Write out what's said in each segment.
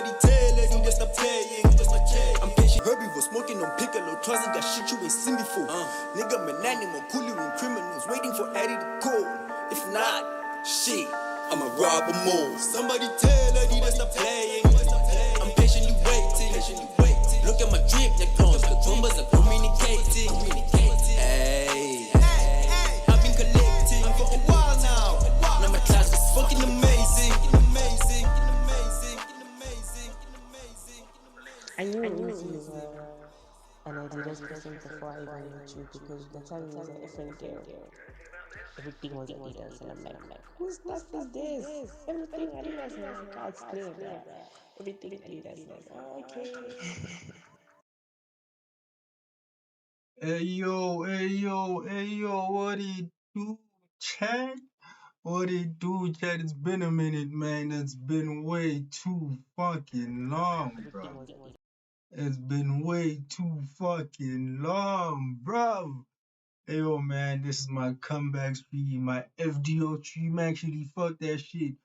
Somebody tell her you just stop playing. I'm patient. Herbie was smoking on piccolo, closet got shit you ain't seen before. Nigga, man, animal, cooler and criminals, waiting for Eddie to call. If not, shit, I'ma rob 'em more. Somebody tell her you just stop playing. I'm patiently waiting. Look at my drip, the clones, the Goombas are communicating. Hey, I've been collecting for a while now. Now my class is fucking amazing. I knew it was you as well. And I did everything before I even met you because the time was a different deal. Everything was Adidas, and I'm like, whose stuff is this? Everything Adidas, and I'm like, oh, it's clear, bro. Everything Adidas, like, oh, okay. Hey yo, what it do, chat? What it do, chat? It's been a minute, man. It's been way too fucking long, bro. Everything was Adidas. It's been way too fucking long, bro. Hey yo, man, this is my comeback stream, my FDO stream. Actually, fuck that shit.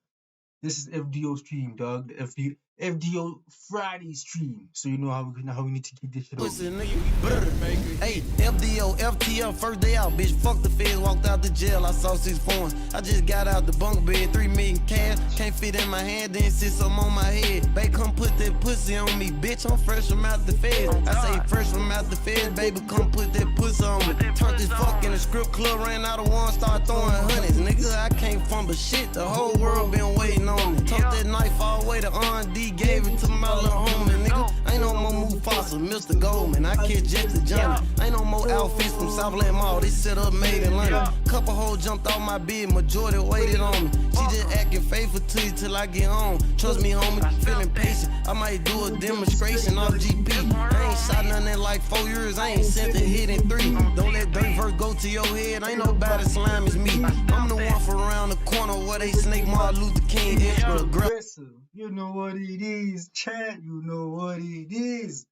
This is FDO stream, dog. The FDO Friday stream. So you know how we need to keep this shit Pussy open. nigga, hey, FDO, FTL, first day out, bitch. Fuck the feds, walked out the jail. I saw 6 phones. I just got out the bunk bed, 3 million cash. Can't fit in my hand, then sit some on my head. Babe, come put that pussy on me, bitch. I'm fresh from out the feds. I say fresh from out the feds, baby. Come put that pussy on me. Turned this fuck in the strip club, ran out of one, start throwing hundreds. Nigga, I can't fumble shit. The whole world been waiting on me. Took that knife all the way to R&D, gave it to my little homie, nigga. Ain't no more Mufasa, Mr. Goldman. I catch Jet to Johnny. Ain't no more outfits from Southland Mall. They set up made in London. Couple hoes jumped off my bed, majority waited on me. She just acting faithful to you till I get home. Trust me, homie, feeling patient. I might do a demonstration off GP. I ain't shot nothing in like 4 years. I ain't sent a hit in 3. Don't let dirt verse go to your head. Ain't nobody slime as me. I'm the one from around the corner where they snake Martin Luther King extra aggressive. You know what it is, chat. You know what it is.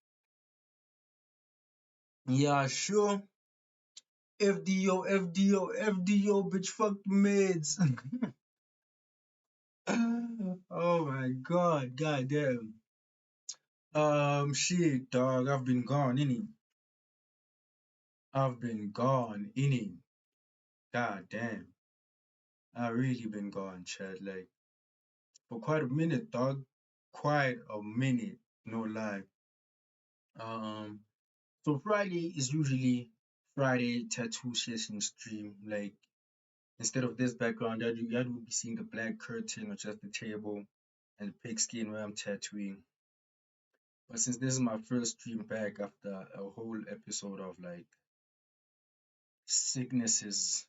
Yeah, sure. FDO, bitch, fuck the meds. Oh my god, goddamn. Shit, dog, I've been gone, innit? God damn. I've really been gone, chat, like, for quite a minute, dog. Quite a minute, no lie. So Friday is usually Friday tattoo session stream. Like, instead of this background, you would be seeing the black curtain or just the table and the pigskin where I'm tattooing. But since this is my first stream back after a whole episode of like sicknesses,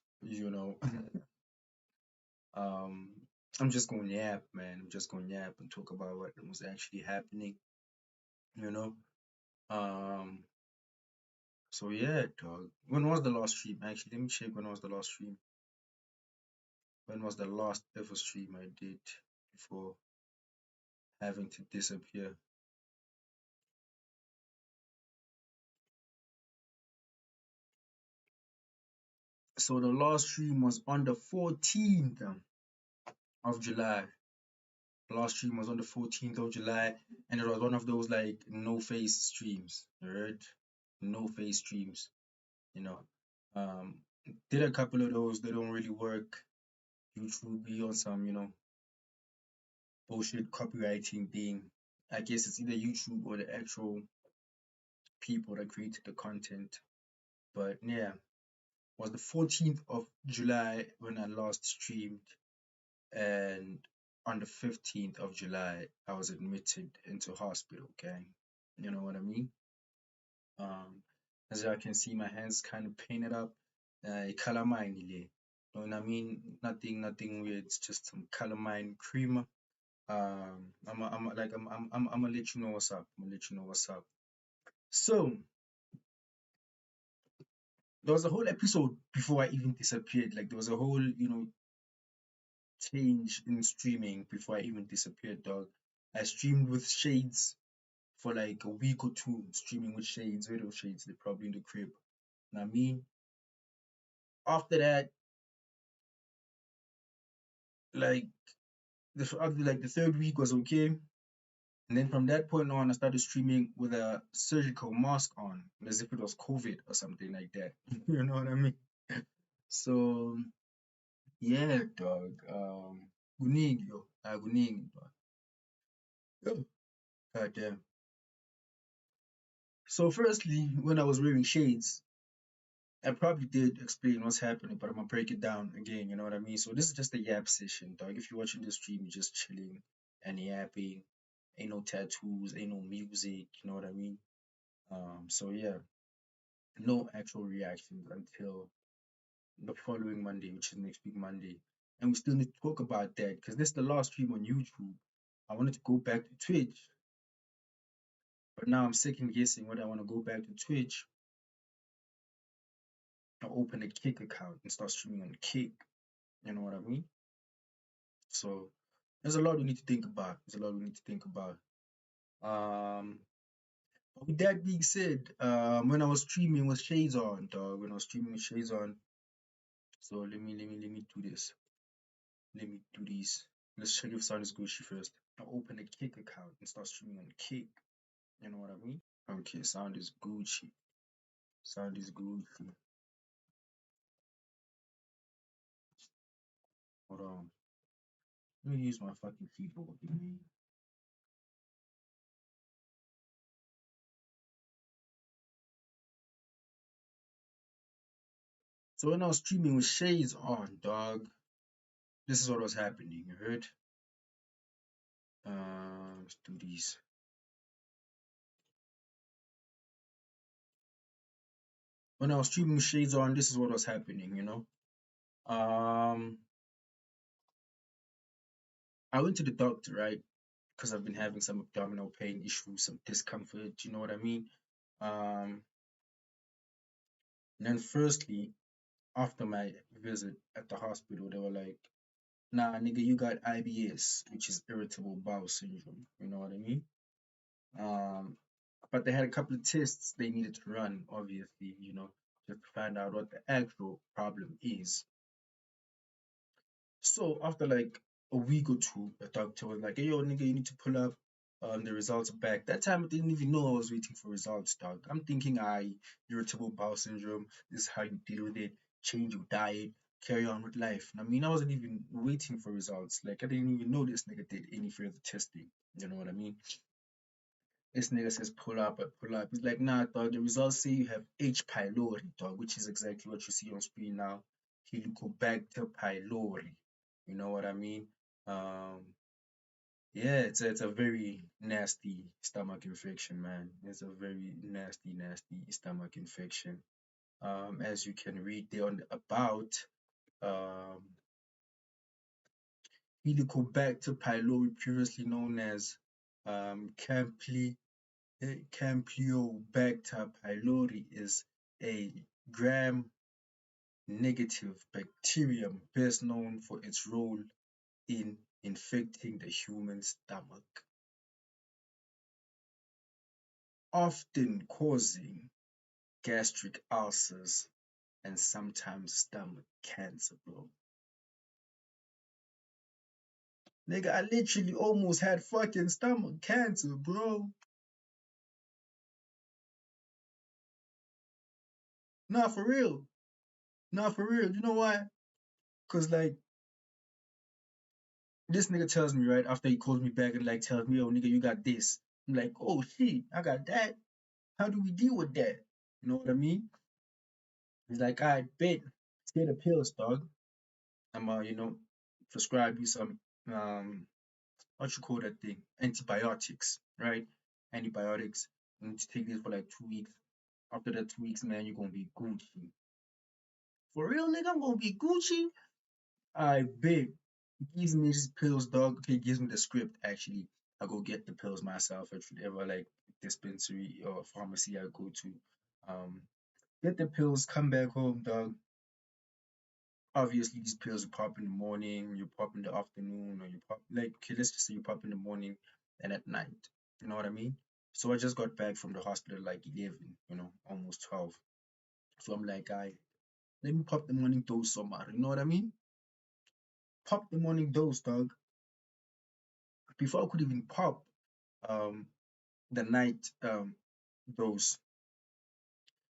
I'm just gonna yap, man. I'm just gonna yap and talk about what was actually happening, you know. So yeah, dog. When was the last stream? Actually, let me check when was the last stream. When was the last ever stream I did before having to disappear? So the last stream was on the 14th of July. The last stream was on the 14th of July, and it was one of those like no face streams, right? No face streams, you know. Did a couple of those, they don't really work. YouTube be on some, bullshit copywriting thing. I guess it's either YouTube or the actual people that created the content. But yeah, it was the 14th of July when I last streamed, and on the 15th of July I was admitted into hospital, gang. You know what I mean? As y'all can see, my hands kind of painted up. Calamine, you know what I mean? Nothing weird. It's just some calamine creamer. I'm gonna let you know what's up. I'm gonna let you know what's up. So there was a whole episode before I even disappeared. Like there was a whole, change in streaming before I even disappeared, dog. I streamed with shades for like a week or two, streaming with shades, video shades. They're probably in the crib. And I mean, after that, like the third week was okay. And then from that point on, I started streaming with a surgical mask on, as if it was COVID or something like that. You know what I mean? So yeah, dog. Kuningi, yo. Kuningi, dog. Yo. God damn. So firstly, when I was wearing shades, I probably did explain what's happening, but I'm gonna break it down again, you know what I mean? So this is just a yap session, dog. If you're watching this stream, you're just chilling and yapping. Ain't no tattoos, ain't no music, you know what I mean? So yeah, no actual reactions until the following Monday, which is next week Monday. And we still need to talk about that because this is the last stream on YouTube. I wanted to go back to Twitch, but now I'm second guessing whether I want to go back to Twitch or open a Kick account and start streaming on Kick. You know what I mean? So there's a lot we need to think about. There's a lot we need to think about. Um, but with that being said, when I was streaming with shades on, dog, when I was streaming with shades on, so let me do this. Let me do these. Let's check if sound is Gucci first. I'll open a Kick account and start streaming on Kick. You know what I mean? Okay, sound is Gucci. Sound is Gucci. Hold on. Let me use my fucking keyboard, man. So when I was streaming with shades on, dog, this is what was happening. You heard? Let's do these. When I was streaming with shades on, this is what was happening. You know? I went to the doctor, right? Because I've been having some abdominal pain issues, some discomfort. You know what I mean? Um, and then firstly, after my visit at the hospital, they were like, "Nah, nigga, you got IBS, which is irritable bowel syndrome." You know what I mean? Um, but they had a couple of tests they needed to run, obviously, just to find out what the actual problem is. So after like a week or two, the doctor was like, "Hey, yo, nigga, you need to pull up the results back." That time I didn't even know I was waiting for results, dog. I'm thinking irritable bowel syndrome, this is how you deal with it, change your diet, carry on with life. I mean, I wasn't even waiting for results. Like I didn't even know this nigga did any further testing. You know what I mean? This nigga says pull up, I pull up. He's like, nah, dog, the results say you have H. pylori, dog, which is exactly what you see on screen now. Helicobacter pylori. You know what I mean? Um, yeah, it's a very nasty stomach infection, man. It's a very nasty stomach infection. As you can read there on the about, um, Helicobacter pylori, previously known as Campylobacter pylori, is a gram-negative bacterium best known for its role in infecting the human stomach, often causing gastric ulcers and sometimes stomach cancer, bro. Nigga, I literally almost had fucking stomach cancer, bro. Nah, for real. Nah, for real. You know why? Cause like this nigga tells me right after he calls me back and like tells me, "Oh nigga, you got this." I'm like, "Oh shit, I got that. How do we deal with that?" You know what I mean? He's like, "I bet. Get the pills, dog. I'm prescribe you some what you call that thing? Antibiotics, right? Antibiotics. You need to take this for like 2 weeks. After that 2 weeks, man, you're gonna be Gucci. For real, nigga, I'm gonna be Gucci. I bet. He gives me these pills, dog. Okay, he gives me the script actually. I go get the pills myself at whatever like dispensary or pharmacy I go to. Um, get the pills, come back home, dog. Obviously, these pills you pop in the morning, you pop in the afternoon, or you pop like okay, let's just say you pop in the morning and at night. You know what I mean? So I just got back from the hospital like 11, almost 12. So I'm like, let me pop the morning dose somewhere. You know what I mean? Pop the morning dose, dog. Before I could even pop, um the night dose,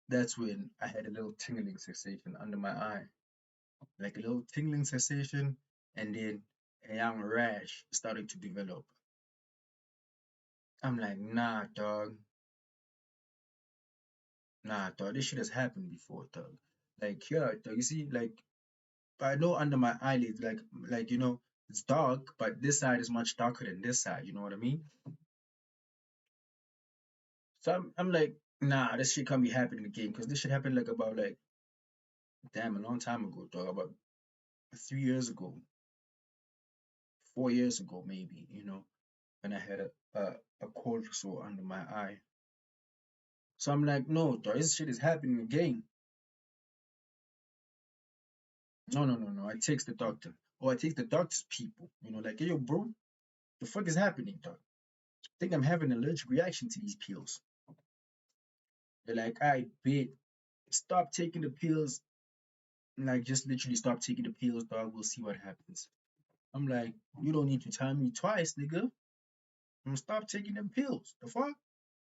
that's when I had a little tingling sensation under my eye, like a little tingling sensation, and then a young rash started to develop. I'm like, nah, dog, this shit has happened before, dog. Like, yeah, dog, you see, like, I know under my eyelids, like it's dark, but this side is much darker than this side. You know what I mean? So I'm like, nah, this shit can't be happening again because this shit happened like about like damn a long time ago, dog. About 3 years ago, 4 years ago, maybe. When I had a cold sore under my eye. So I'm like, no, dog, this shit is happening again. No, no, no, no. I text the doctor. Or I text the doctor's people. Like, hey, yo, bro, the fuck is happening, dog? I think I'm having an allergic reaction to these pills. They're like, I bet, stop taking the pills. Like, just literally stop taking the pills, dog. We'll see what happens. I'm like, you don't need to tell me twice, nigga. Stop taking them pills. The fuck?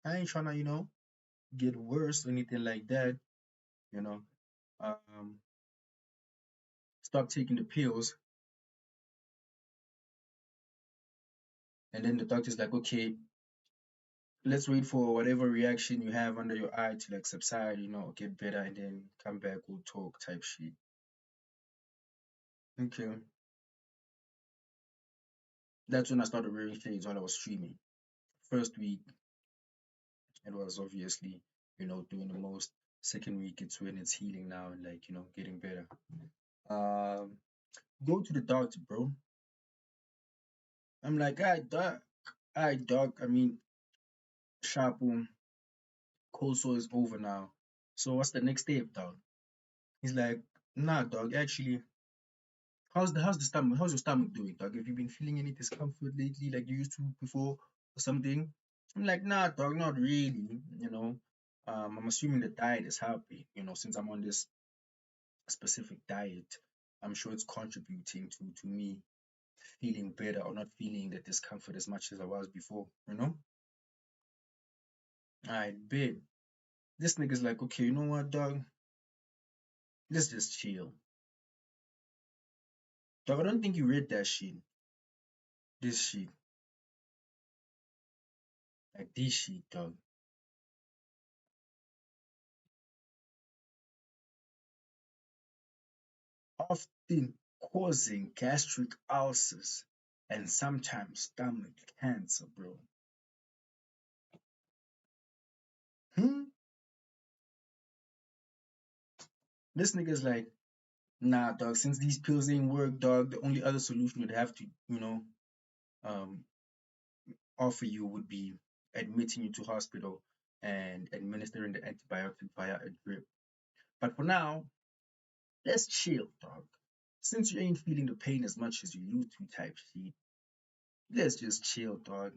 I ain't trying to, get worse or anything like that. You know, um, stop taking the pills. And then the doctor's like, okay, let's wait for whatever reaction you have under your eye to like subside, get better, and then come back, we'll talk type shit. Okay. That's when I started wearing shades while I was streaming. First week, it was obviously, doing the most. Second week, it's when it's healing now and like, getting better. Um, go to the doctor, bro. I'm like, all right, doc. I mean, Sharpo, cold sore is over now. So what's the next step, dog? He's like, nah, dog. Actually, how's the stomach? How's your stomach doing, dog? Have you been feeling any discomfort lately, like you used to before, or something? I'm like, nah, dog, not really. I'm assuming the diet is helping. Since I'm on this specific diet, I'm sure it's contributing to me feeling better or not feeling the discomfort as much as I was before. I bet. This nigga's like, okay, you know what, dog? Let's just chill. Dog, I don't think you read that shit. This shit. Like this shit, dog. Often causing gastric ulcers and sometimes stomach cancer, bro. Hmm? This nigga's like, nah, dog, since these pills ain't work, dog, the only other solution would have to, um, offer you would be admitting you to hospital and administering the antibiotic via a drip. But for now, let's chill, dog. Since you ain't feeling the pain as much as you used to, type shit, let's just chill, dog,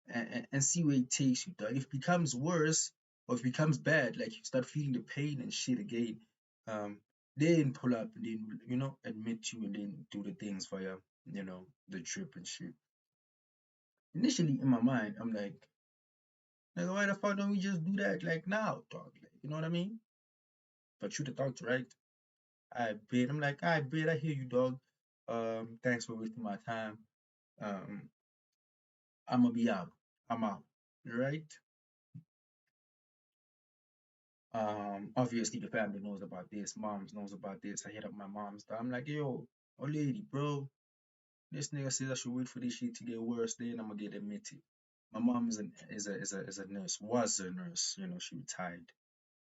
and see where it takes you, dog. If it becomes worse or if it becomes bad, like you start feeling the pain and shit again, um, then pull up and then, admit you and then do the things via, the drip and shit. Initially, in my mind, I'm like, why the fuck don't we just do that like now, dog? Like, you know what I mean? But you the doctor, right? I bet. I'm like, I bet. I hear you, dog. Thanks for wasting my time. Um, I'm gonna be out. I'm out. Right? Obviously the family knows about this. Moms knows about this. I hit up my mom's. I'm like, yo, old lady, bro. This nigga says I should wait for this shit to get worse. Then I'm gonna get admitted. My mom is a nurse. Was a nurse. She retired.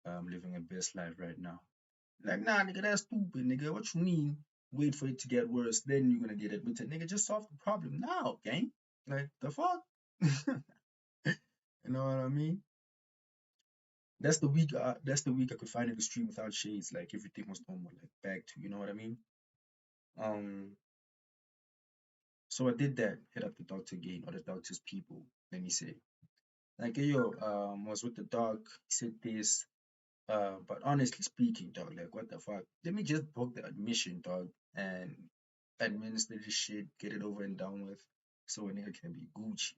Living her best life right now. Like, nah, nigga, that's stupid, nigga. What you mean? Wait for it to get worse, then you're gonna get admitted, nigga. Just solve the problem now, gang. Like the fuck. You know what I mean? That's the week. That's the week I could finally stream without shades. Like everything was normal. Like back to, you know what I mean? Um. So I did that. Hit up the doctor again, or the doctor's people. Let me say, like, hey, yo, was with the dog. He said this. But honestly speaking, dog, like, what the fuck? Let me just book the admission, dog, and administer this shit, get it over and done with, so a nigga can be Gucci.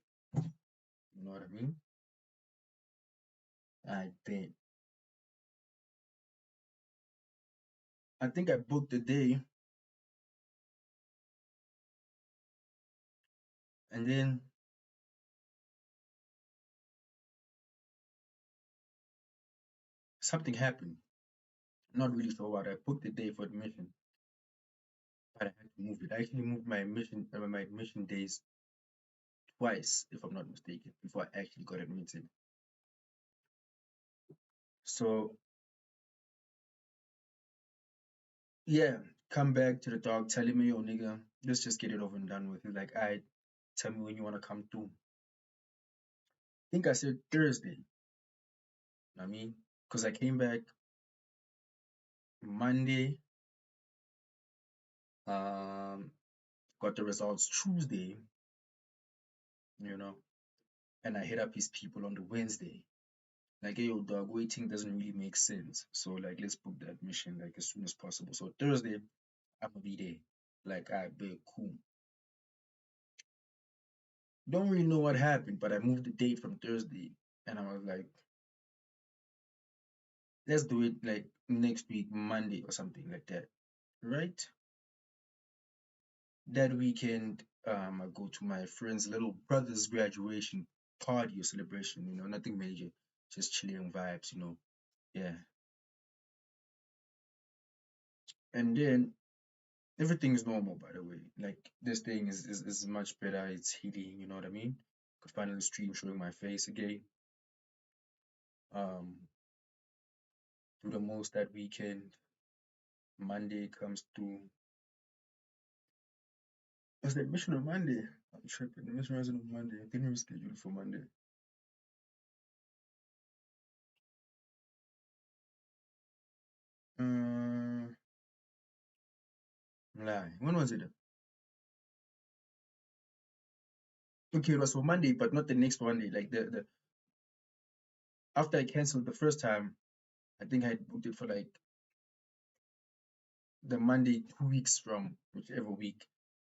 You know what I mean? I bet. I think I booked the day, and then something happened. Not really sure what. I booked the day for admission, but I had to move it. I actually moved my admission days twice, if I'm not mistaken, before I actually got admitted. So yeah, come back to the dog telling me, "Yo, nigga, let's just get it over and done with." He's like, "I tell me when you wanna come through." I think I said Thursday. I mean, because I came back Monday, um, got the results Tuesday, you know, and I hit up his people on the Wednesday. Like, hey, yo, dog, waiting doesn't really make sense. So, like, let's book the admission like as soon as possible. So Thursday, I'm gonna be there. Like, I bet cool. Don't really know what happened, but I moved the date from Thursday, and I was like, let's do it like next week, Monday or something like that, right? That weekend, I go to my friend's little brother's graduation party or celebration. Nothing major, just chilling vibes. Yeah. And then everything is normal, by the way. Like this thing is much better. It's healing. You know what I mean? Could finally stream showing my face again. Um, do the most that weekend. Monday comes through. Was the admission on Monday? I'm tripping. The admission wasn't on Monday. I didn't reschedule for Monday. I'm lying. When was it? Okay, it was for Monday, but not the next Monday. Like the after I canceled the first time, I think I had booked it for like the Monday 2 weeks from whichever week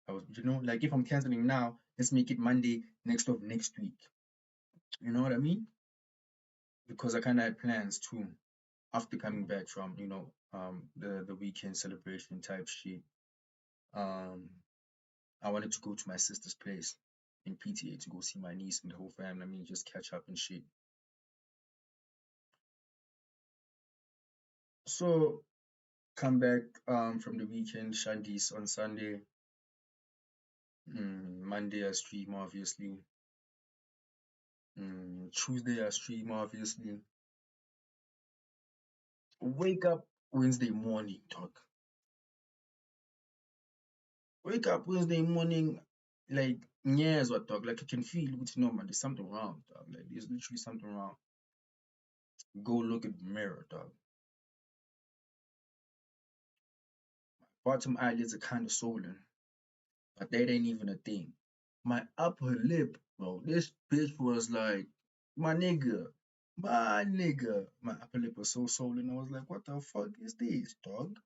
I was. Like if I'm canceling now, let's make it Monday next of next week. You know what I mean? Because I kind of had plans too after coming back from the weekend celebration type shit. Um, I wanted to go to my sister's place in PTA to go see my niece and the whole family. I mean, just catch up and shit. So come back from the weekend, shandies on Sunday. Monday I stream obviously. Tuesday I stream obviously. Wake up Wednesday morning, dog. Wake up Wednesday morning, like yes, what dog? Like I can feel it. No man, there's something wrong, dog. Like there's literally something wrong. Go look at the mirror, dog. Bottom eyelids are kind of swollen, but that ain't even a thing. My upper lip, bro. This bitch was like, my nigga. My upper lip was so swollen. I was like, what the fuck is this, dog?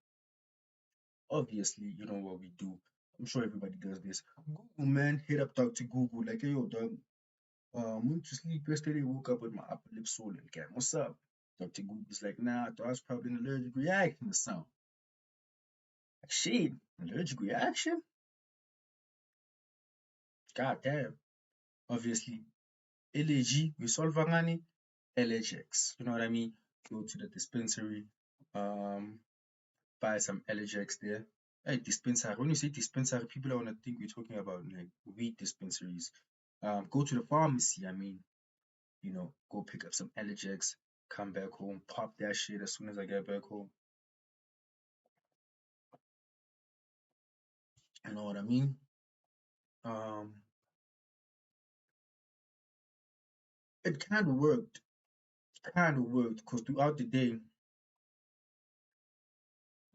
Obviously, you know what we do. I'm sure everybody does this. Google, man, hit up Dr. Google, like, hey, yo, dog. Went to sleep yesterday, woke up with my upper lip swollen. Okay, what's up? Dr. Google's like, nah, I thought it's probably an allergic reaction or something. Like, shit, allergic reaction? God damn. Obviously, allergy, resolve ngani, allergex. You know what I mean? Go to the dispensary, um, buy some allergex there. Hey, dispensary. When you say dispensary, people are gonna think we're talking about like weed dispensaries. Go to the pharmacy. I mean, go pick up some allergex, come back home, pop that shit as soon as I get back home. You know what I mean? Um, it kind of worked. Kind of worked because throughout the day,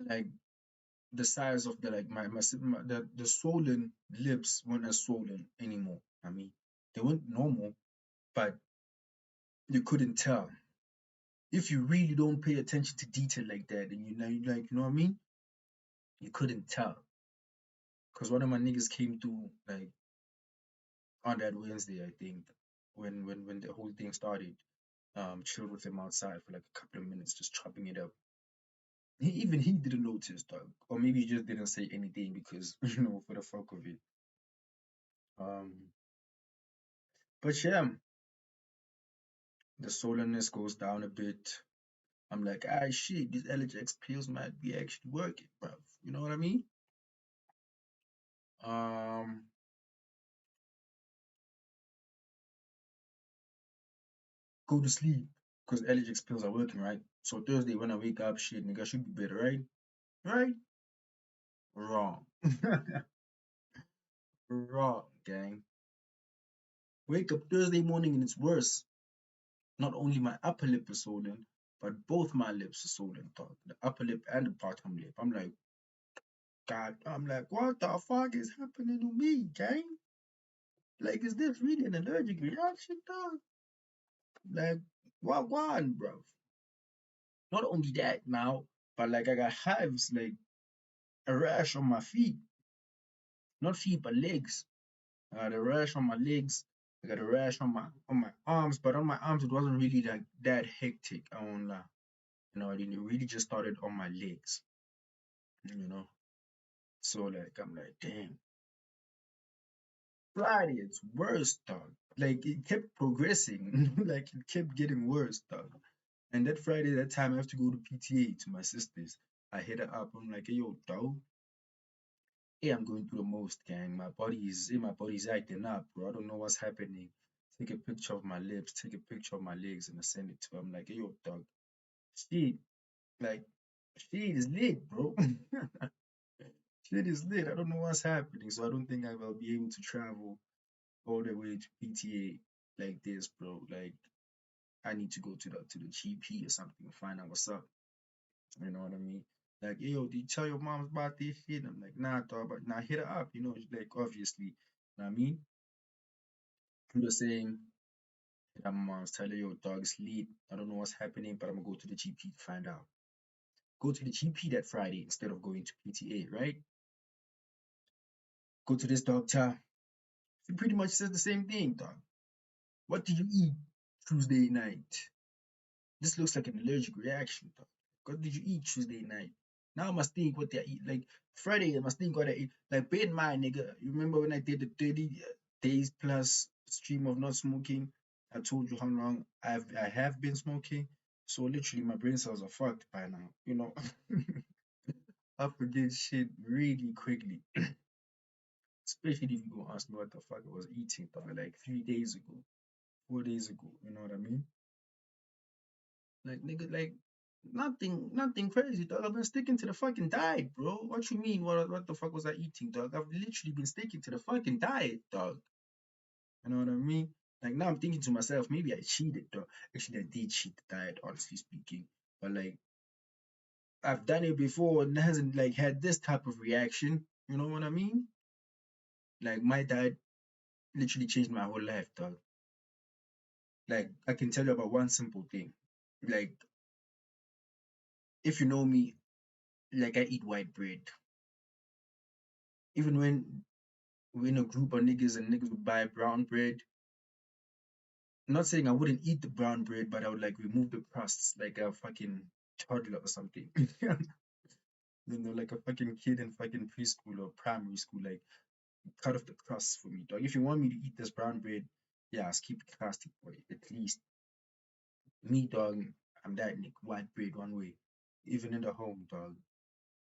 like the size of the like the swollen lips weren't as swollen anymore. I mean, they weren't normal, but you couldn't tell. If you really don't pay attention to detail like that, and you know what I mean, you couldn't tell. Because one of my niggas came through like on that Wednesday, I think. when the whole thing started. Chilled with him outside for like a couple of minutes, just chopping it up. He didn't notice, dog, or maybe he just didn't say anything because for the fuck of it. Um, but yeah, the solarness goes down a bit. I'm like, ah, shit, these LHX pills might be actually working, bro. You know what I mean? Um, go to sleep because LHX pills are working, right? So Thursday when I wake up, shit, nigga, I should be better, right? Right? Wrong. Wrong, gang. Wake up Thursday morning and it's worse. Not only my upper lip is swollen, but both my lips are swollen, dog. The upper lip and the bottom lip. I'm like, God, I'm like, what the fuck is happening to me, gang? Like, is this really an allergic reaction, dog? Like, what one, bro? Not only that now, but like I got hives, like a rash on my feet. Not feet, but legs. I got a rash on my legs. I got a rash on my arms, but on my arms it wasn't really like that hectic. I won't lie. It really just started on my legs. You know. So like I'm like, damn. Friday, it's worse, dog. Like it kept progressing. Like it kept getting worse, dog. And that Friday, that time I have to go to PTA to my sister's. I hit her up. I'm like, hey, yo, dog. Hey, I'm going through the most, gang. My body's acting up, bro. I don't know what's happening. Take a picture of my lips, take a picture of my legs, and I send it to her. I'm like, hey, yo, dog. Shit, like, shit is lit, bro. Shit is lit. I don't know what's happening, so I don't think I will be able to travel all the way to PTA like this, bro. Like, I need to go to the GP or something to find out what's up. You know what I mean? Like, yo, did you tell your mom about this shit? I'm like, nah, dog, but nah, hit her up. It's like, obviously, you know what I mean? I'm just saying, hit up my mom's, tell her, yo, dog, it's late. I don't know what's happening, but I'm gonna go to the GP to find out. Go to the GP that Friday instead of going to PTA, right? Go to this doctor. He pretty much says the same thing, dog. What did you eat Tuesday night? This looks like an allergic reaction, dog. What did you eat Tuesday night? Now I must think what they eat. Like Friday, I must think what I eat. Like bear in mind, nigga. You remember when I did the 30 days plus stream of not smoking? I told you how long I have been smoking. So literally, my brain cells are fucked by now. I forget shit really quickly. Especially if you go ask me what the fuck I was eating, dog, like 3 days ago, 4 days ago. You know what I mean? Like nigga, like nothing crazy, dog. I've been sticking to the fucking diet, bro. What you mean? What the fuck was I eating, dog? I've literally been sticking to the fucking diet, dog. You know what I mean? Like now I'm thinking to myself, maybe I cheated, dog. Actually, I did cheat the diet, honestly speaking. But like I've done it before and it hasn't like had this type of reaction. You know what I mean? Like my diet literally changed my whole life, dog. Like I can tell you about one simple thing. Like if you know me, like I eat white bread. Even when we're in a group of niggas and niggas would buy brown bread. I'm not saying I wouldn't eat the brown bread, but I would like remove the crusts like a fucking toddler or something. Like a fucking kid in fucking preschool or primary school, like cut off the crusts for me, dog. If you want me to eat this brown bread, yeah, I'll keep it crusty for it. At least me, dog, I'm that nigga. White bread one way. Even in the home, dog.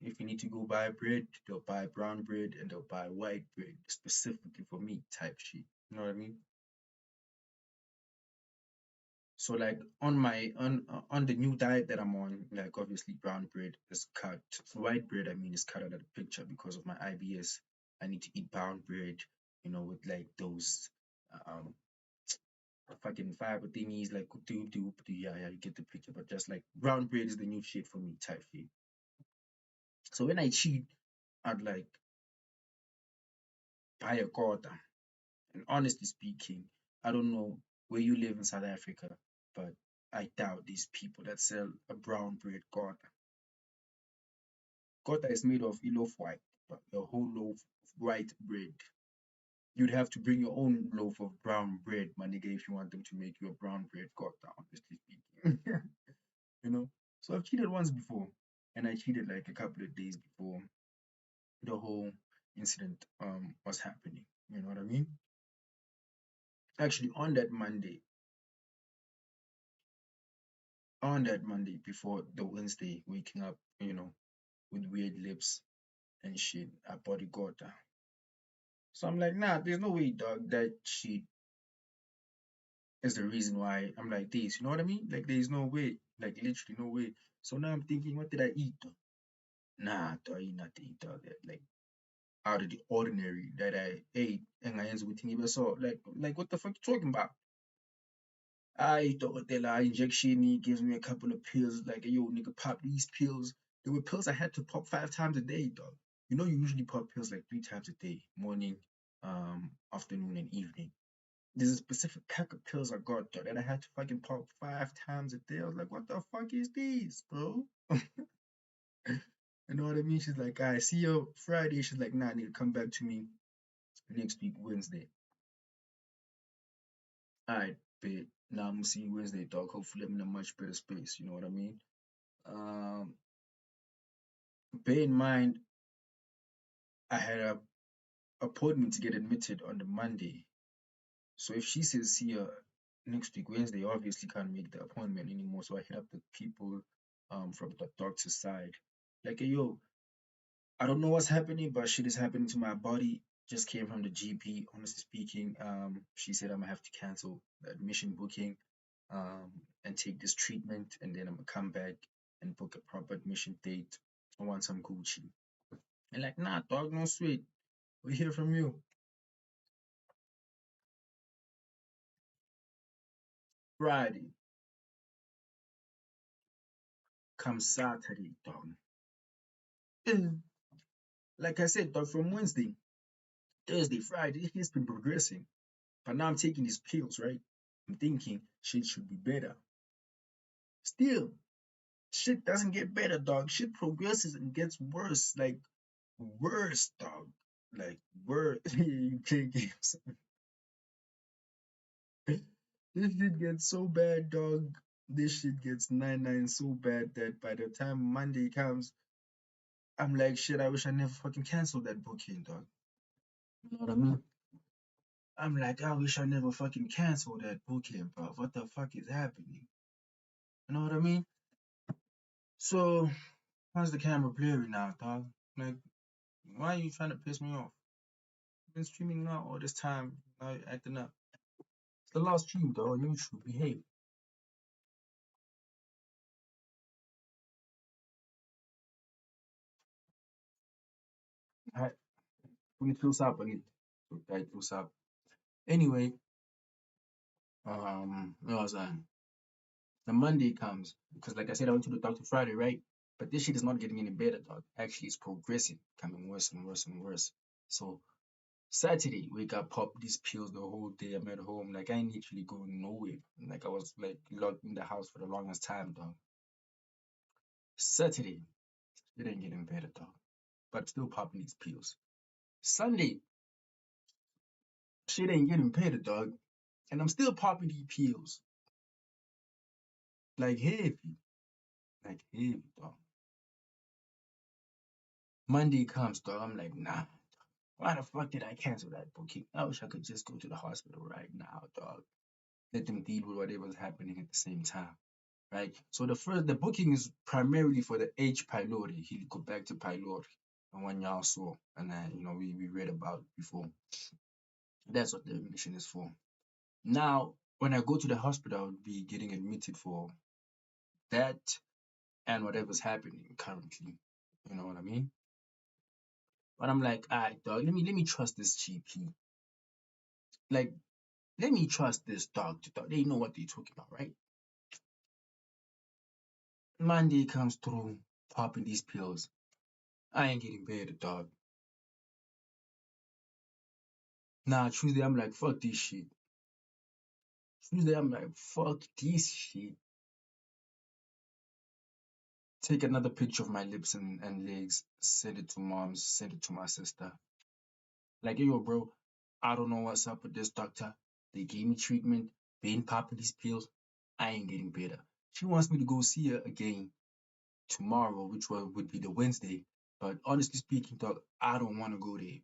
If you need to go buy bread, they'll buy brown bread and they'll buy white bread specifically for me type shit. You know what I mean? So like on the new diet that I'm on, like obviously brown bread is cut. White bread, I mean, is cut out of the picture because of my IBS. I need to eat brown bread, with like those um fucking fiber thingies, like do yeah, yeah, you get the picture. But just like brown bread is the new shit for me type shit. So when I cheat, I'd like buy a quarter. And honestly speaking, I don't know where you live in South Africa, but I doubt these people that sell a brown bread quarter. Quarter is made of a loaf white, but a whole loaf of white bread. you'd have to bring your own loaf of brown bread, my nigga, if you want them to make you a brown bread cocktail, honestly speaking. You know? So I've cheated once before, and I cheated like a couple of days before the whole incident was happening. You know what I mean? Actually, on that Monday before the Wednesday, waking up, with weird lips and shit, I body got down. So I'm like, nah, there's no way, dog, that shit is the reason why I'm like this. You know what I mean? Like, there's no way. Like, literally no way. So now I'm thinking, what did I eat, dog? Nah, dog, I eat nothing, dog. Like, out of the ordinary that I ate and I ended with thinking, so, like, what the fuck you talking about? I thought that injection he gives me a couple of pills, like, yo, nigga, pop these pills. There were pills I had to pop 5 times a day, dog. You know, you usually pop pills like 3 times a day, morning, afternoon, and evening. There's a specific pack of pills I got, dog, that I had to fucking pop 5 times a day. I was like, what the fuck is this, bro? You know what I mean? She's like, I see you Friday. She's like, nah, nigga, come back to me next week, Wednesday. Alright, bet. Now I'm gonna see you Wednesday, dog. Hopefully I'm in a much better space. You know what I mean? Um, bear in mind, I had a appointment to get admitted on the Monday. So if she says see her next week Wednesday, obviously can't make the appointment anymore. So I hit up the people from the doctor's side. Like, hey, yo, I don't know what's happening, but shit is happening to my body. Just came from the GP, honestly speaking. She said I'm gonna have to cancel the admission booking, and take this treatment, and then I'm gonna come back and book a proper admission date. I want some Gucci. And like, nah, dog, no sweet. We hear from you. Friday, come Saturday, dog. And like I said, dog, from Wednesday, Thursday, Friday, it's been progressing. But now I'm taking these pills, right? I'm thinking shit should be better. Still, shit doesn't get better, dog. Shit progresses and gets worse. Like, worse, dog. Like, worse. You can't get this shit gets so bad, dog. This shit gets 9-9 so bad that by the time Monday comes, I'm like, shit, I wish I never fucking canceled that booking, dog. You know what I mean? I'm like, I wish I never fucking canceled that booking, bro. What the fuck is happening? You know what I mean? So, how's the camera blurry now, dog? Like, why are you trying to piss me off? I've been streaming now all this time, now you're acting up. It's the last stream, though, on YouTube. Behave. Alright, we need close up, I need to close up. Anyway, where was I? The Monday comes because, like I said, I went to the doctor Friday, right? But this shit is not getting any better, dog. Actually, it's progressing, becoming worse and worse and worse. So Saturday, wake up, pop these pills the whole day. I'm at home, like I ain't literally going nowhere. Like I was like locked in the house for the longest time, dog. Saturday, it ain't getting better, dog. But still popping these pills. Sunday, shit ain't getting better, dog. And I'm still popping these pills. Like heavy. Like heavy, dog. Monday comes, dog. I'm like, nah. Why the fuck did I cancel that booking? I wish I could just go to the hospital right now, dog. Let them deal with whatever's happening at the same time, right? So the booking is primarily for the H. pylori, Helicobacter pylori, the one y'all saw, and we read about before. That's what the admission is for. Now, when I go to the hospital, I'll be getting admitted for that and whatever's happening currently. You know what I mean? But I'm like, all right, dog, let me trust this GP. Like, let me trust this doctor. Dog. They know what they're talking about, right? Monday comes through, popping these pills. I ain't getting better, dog. Nah, Tuesday, I'm like, fuck this shit. Tuesday, I'm like, fuck this shit. Take another picture of my lips and legs, send it to moms, send it to my sister. Like, yo, bro, I don't know what's up with this doctor. They gave me treatment, been popping these pills. I ain't getting better. She wants me to go see her again tomorrow, which would be the Wednesday. But honestly speaking, dog, I don't want to go there.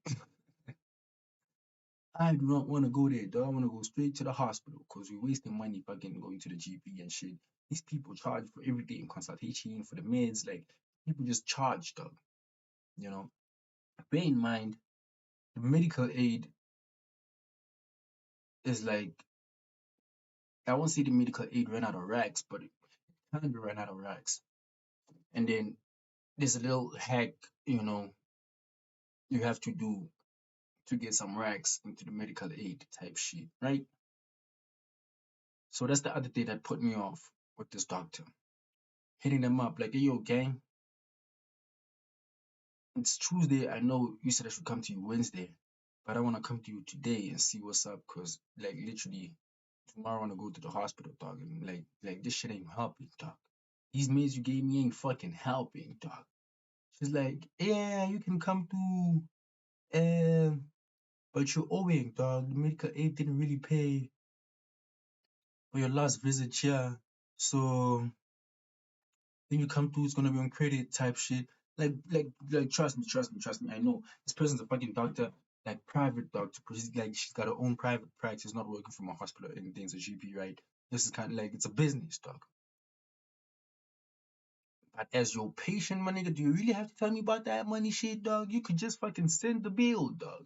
I do not want to go there, dog. I want to go straight to the hospital because we're wasting money fucking going to the GP and shit. These people charge for everything, consultation, for the meds. Like, people just charge, dog. You know, bear in mind, the medical aid is like, I won't say the medical aid ran out of racks, but it kind of ran out of racks. And then there's a little hack, you know, you have to do to get some racks into the medical aid type shit, right? So that's the other thing that put me off with this doctor. Hitting them up like, hey, yo, gang, it's Tuesday. I know you said I should come to you Wednesday, but I want to come to you today and see what's up. Cause like literally tomorrow I want to go to the hospital, dog. And like this shit ain't helping, dog. These meds you gave me ain't fucking helping, dog. She's like, yeah, you can come to, but you're owing, dog. The medical aid didn't really pay for your last visit here. So when you come to, it's gonna be on credit type shit. Like, trust me. I know this person's a fucking doctor, like private doctor. Like she's got her own private practice, not working from a hospital or anything. It's a GP, right? This is kind of like it's a business, dog. But as your patient, my nigga, do you really have to tell me about that money shit, dog? You could just fucking send the bill, dog.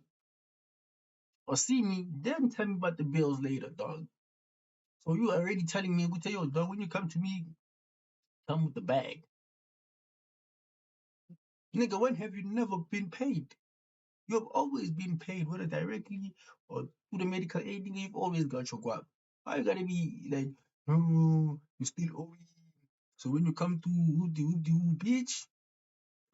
Or see me, then tell me about the bills later, dog. So you already telling me, we tell you, dog, when you come to me, come with the bag. Nigga, when have you never been paid? You have always been paid, whether directly or through the medical aid, nigga, you've always got your guap. Why you gotta be like, no, you still owe me. So when you come to whoop bitch,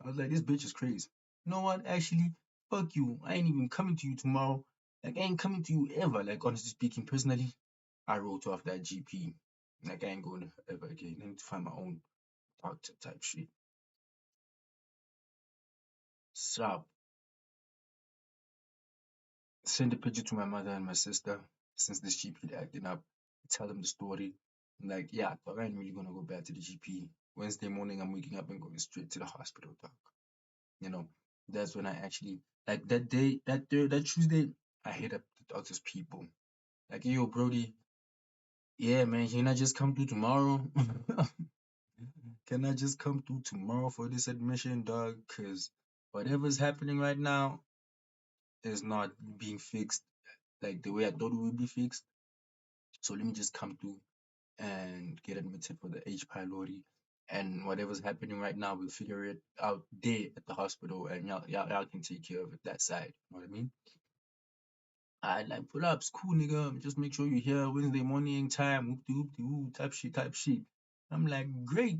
I was like, this bitch is crazy. You know what? Actually, fuck you. I ain't even coming to you tomorrow. Like, I ain't coming to you ever. Like, honestly speaking, personally, I wrote off that GP. Like, I ain't going ever again. I need to find my own doctor type shit. Stop. Send a picture to my mother and my sister since this GP acting up. Tell them the story. I'm like, yeah, dog, I ain't really gonna go back to the GP. Wednesday morning, I'm waking up and going straight to the hospital, dog. You know, that's when I actually like that day, that Tuesday, I hit up the doctor's people. Like, yo, Brody, yeah, man, can I just come through tomorrow? Can I just come through tomorrow for this admission, dog? Cause whatever's happening right now is not being fixed like the way I thought it would be fixed. So let me just come through and get admitted for the H. pylori. And whatever's happening right now, we'll figure it out there at the hospital, and y'all can take care of it that side. You know what I mean? I like pull ups, cool nigga. Just make sure you're here Wednesday morning time. Whoop type shit. I'm like, great.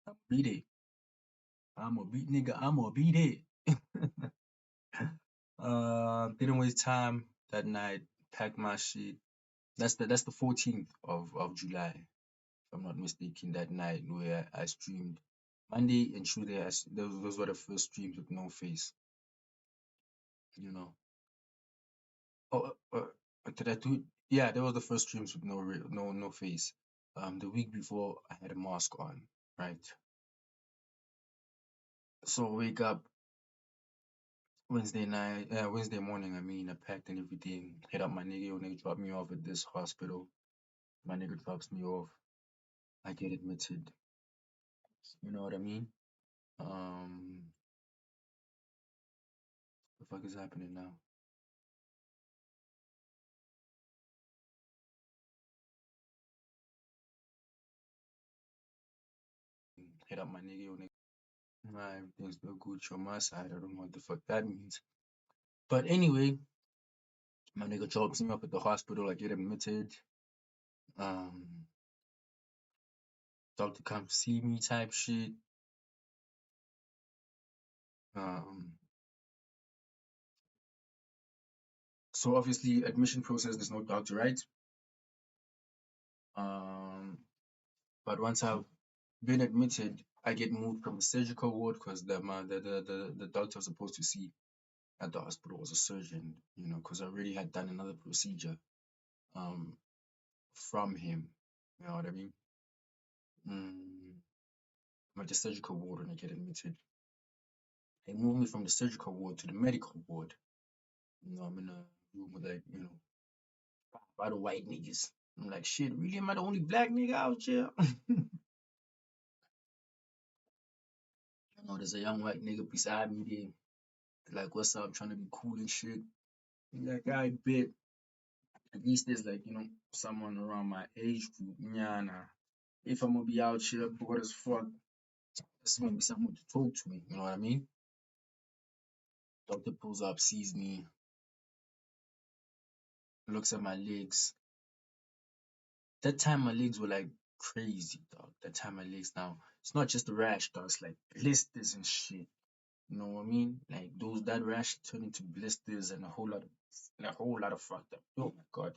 I'm be there. I'm a beat nigga. I'm a be there. Didn't waste time that night. Packed my shit. That's the 14th of July, if I'm not mistaken. That night where I streamed Monday and Tuesday. Those were the first streams with no face. You know. Oh, did I do it? Yeah, that was the first streams with no face. The week before I had a mask on, right? So wake up Wednesday morning. I mean, I packed and everything. Hit up my nigga. Your nigga dropped me off at this hospital. My nigga drops me off. I get admitted. You know what I mean? Um, the fuck is happening now? Hit up my nigga. Your nigga. Nah, everything's still good on my side. I don't know what the fuck that means. But anyway, my nigga drops me off at the hospital. I get admitted. Um, doctor come see me type shit. Um, so obviously admission process, there's no doctor, right? Um, but once I've been admitted, I get moved from the surgical ward because the doctor was supposed to see at the hospital was a surgeon, because I already had done another procedure um from him. You know what I mean? Mm, I'm at the surgical ward when I get admitted. They moved me from the surgical ward to the medical ward. I'm in a room with like, five other white niggas. I'm like, shit, really? Am I the only black nigga out here? There's a young white nigga beside me there. They're like, what's up? Trying to be cool and shit. I'm like, I bet. At least there's like, someone around my age group. Yeah, nah. If I'm gonna be out here bored as fuck, there's gonna be someone to talk to me. You know what I mean? Doctor pulls up, sees me, looks at my legs. That time my legs were like crazy, dog. That time my legs now, it's not just a rash, dog. It's like blisters and shit. You know what I mean? Like that rash turned into blisters and a whole lot of fucked up. Oh my god.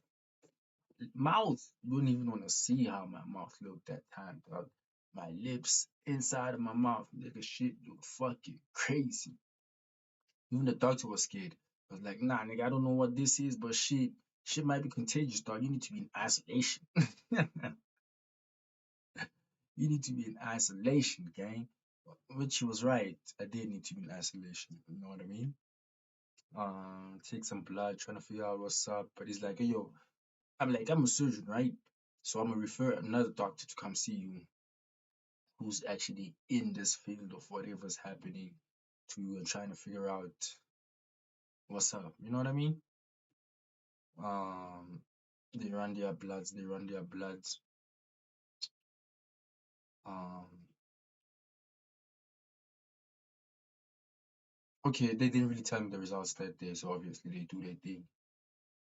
Mouth. You don't even want to see how my mouth looked that time, dog. My lips inside of my mouth, nigga, shit looked fucking crazy. Even the doctor was scared. I was like, nah, nigga, I don't know what this is, but shit might be contagious, dog. You need to be in isolation. You need to be in isolation, gang. Which she was right. I did need to be in isolation. You know what I mean? Take some blood, trying to figure out what's up. But he's like, hey, yo, I'm a surgeon, right? So I'm gonna refer another doctor to come see you who's actually in this field of whatever's happening to you and trying to figure out what's up. You know what I mean? Um, they run their bloods, they run their bloods. Um, okay, they didn't really tell me the results that day, so obviously they do their thing.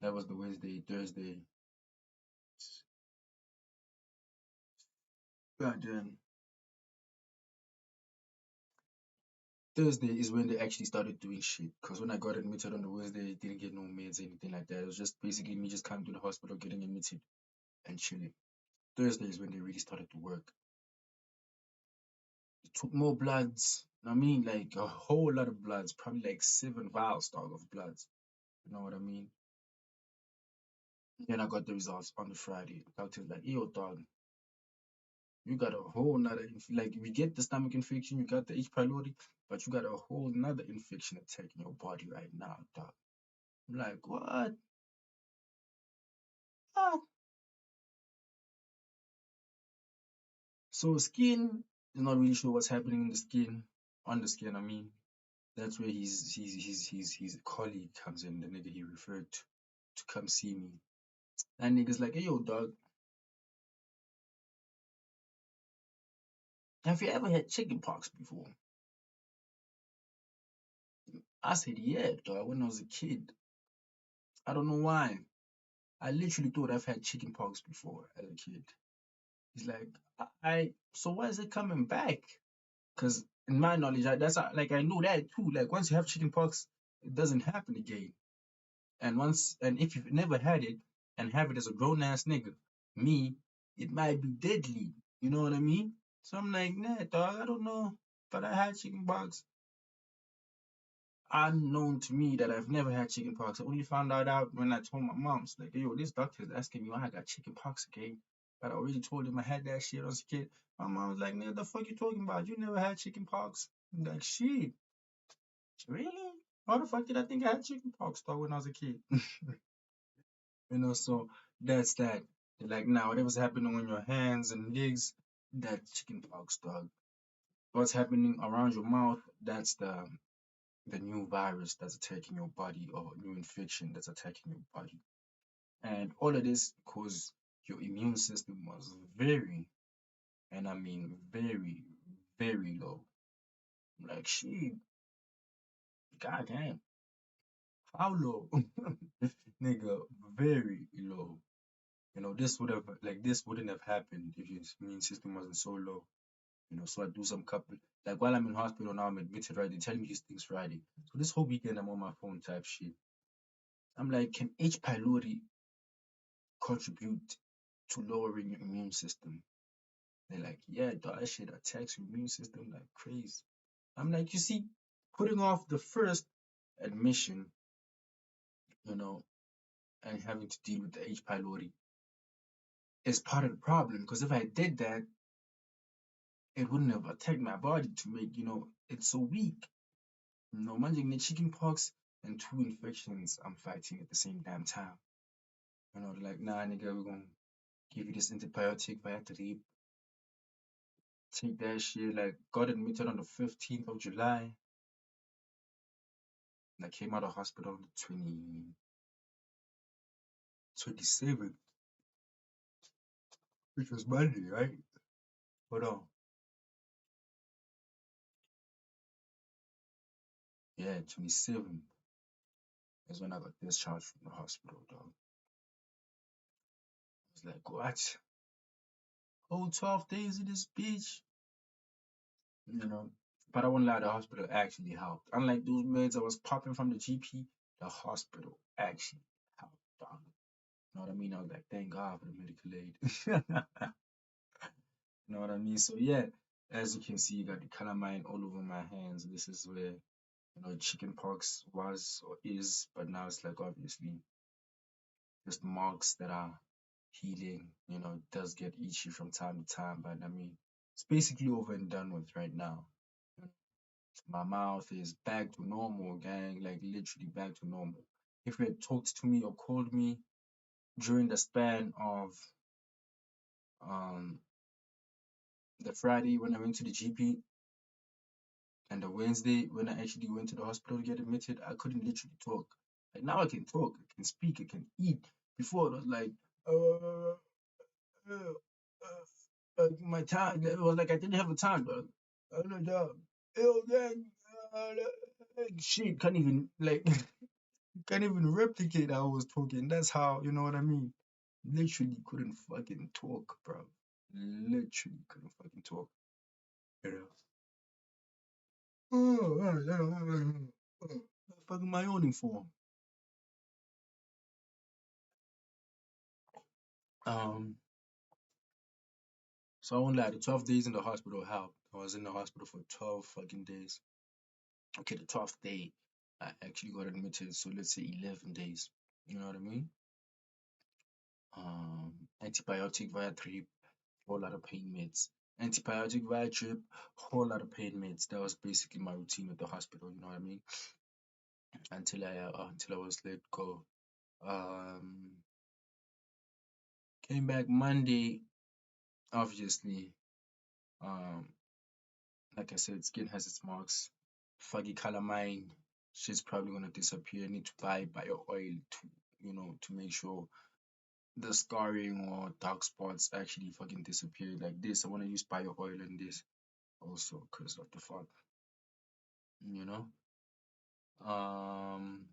That was the Wednesday, Thursday. Goddamn. Thursday is when they actually started doing shit. Because when I got admitted on the Wednesday, I didn't get no meds, anything like that. It was just basically me just coming to the hospital, getting admitted, and chilling. Thursday is when they really started to work. It took more bloods. I mean, like a whole lot of bloods, probably like 7 vials, dog, of bloods. You know what I mean? Then I got the results on the Friday. Doctor's like, yo, dog, you got a whole nother, like, we get the stomach infection, you got the H. pylori, but you got a whole nother infection attacking your body right now, dog. I'm like, what? Ah. So skin is not really sure what's happening in the skin, on the skin. I mean, that's where his colleague comes in, the nigga he referred to come see me. That nigga's like, hey yo, dog, have you ever had chicken pox before? I said, yeah, dog, when I was a kid. I don't know why. I literally thought I've had chicken pox before as a kid. He's like, so why is it coming back? Because in my knowledge, I know that too. Like once you have chicken pox, it doesn't happen again. And if you've never had it and have it as a grown ass nigga, me, it might be deadly. You know what I mean? So I'm like, nah, dog, I don't know. But I had chicken pox. Unknown to me that I've never had chicken pox. I only found out when I told my mom. It's like, yo, this doctor is asking me why I got chicken pox again. But I already told him I had that shit when I was a kid. My mom was like, nigga, the fuck you talking about? You never had chicken pox. I'm like, shit. Really? How the fuck did I think I had chicken pox though when I was a kid? So that's that. They're like, now whatever's happening on your hands and legs, that's chicken pox, dog. What's happening around your mouth, that's the new virus that's attacking your body or new infection that's attacking your body. And all of this because your immune system was very, and I mean very, very low. Like, shit, goddamn, how low? Nigga, very low. This wouldn't have happened if your immune system wasn't so low. So I do some couple, like while I'm in hospital now, I'm admitted, right? They tell me these things Friday. So this whole weekend I'm on my phone type shit. I'm like, can H. pylori contribute to lowering your immune system? They're like, yeah, dog, that shit attacks your immune system like crazy. I'm like, you see, putting off the first admission, you know, and having to deal with the H. pylori is part of the problem. Because if I did that, it wouldn't have attacked my body to make, it's so weak. Managing the chicken pox and two infections I'm fighting at the same damn time. Like, nah, nigga, we're gonna give you this antibiotic via drip. Take that shit. Like, got admitted on the 15th of July. And I came out of hospital on the 27th, which was Monday, right? Hold on. Yeah, 27th is when I got discharged from the hospital, dog. I was like, what? Oh, 12 days in this bitch? You know? But I won't lie, the hospital actually helped. Unlike those meds I was popping from the GP, the hospital actually helped, dog. You know what I mean? I was like, thank God for the medical aid. You know what I mean? So yeah, as you can see, you got the calamine all over my hands. This is where, chicken pox was or is, but now it's like obviously just marks that are healing. It does get itchy from time to time, but I mean, it's basically over and done with right now. My mouth is back to normal, gang, like literally back to normal. If you had talked to me or called me during the span of um the Friday when I went to the GP and the Wednesday when I actually went to the hospital to get admitted, I couldn't literally talk. Like now I can talk, I can speak, I can eat. Before it was like, uh, my time. It was like I didn't have a time, dog. I don't know, dog. Yo, gang, shit, can't even like can't even replicate how I was talking. That's how, you know what I mean. Literally couldn't fucking talk, bro. Literally couldn't fucking talk. You know. What the fuck am I yawning for? Um, so I won't lie, the 12 days in the hospital helped. I was in the hospital for 12 fucking days. Okay, the 12th day, I actually got admitted, so let's say 11 days. You know what I mean? Antibiotic via drip, whole lot of pain meds. Antibiotic via drip, whole lot of pain meds. That was basically my routine at the hospital. You know what I mean? Until I was let go. Um, Came back Monday. Obviously, um, like I said, skin has its marks. Foggy calamine, shit's probably gonna disappear. I need to buy bio oil to make sure the scarring or dark spots actually fucking disappear. Like this, I want to use bio oil in this also because of the fog, you know. Um,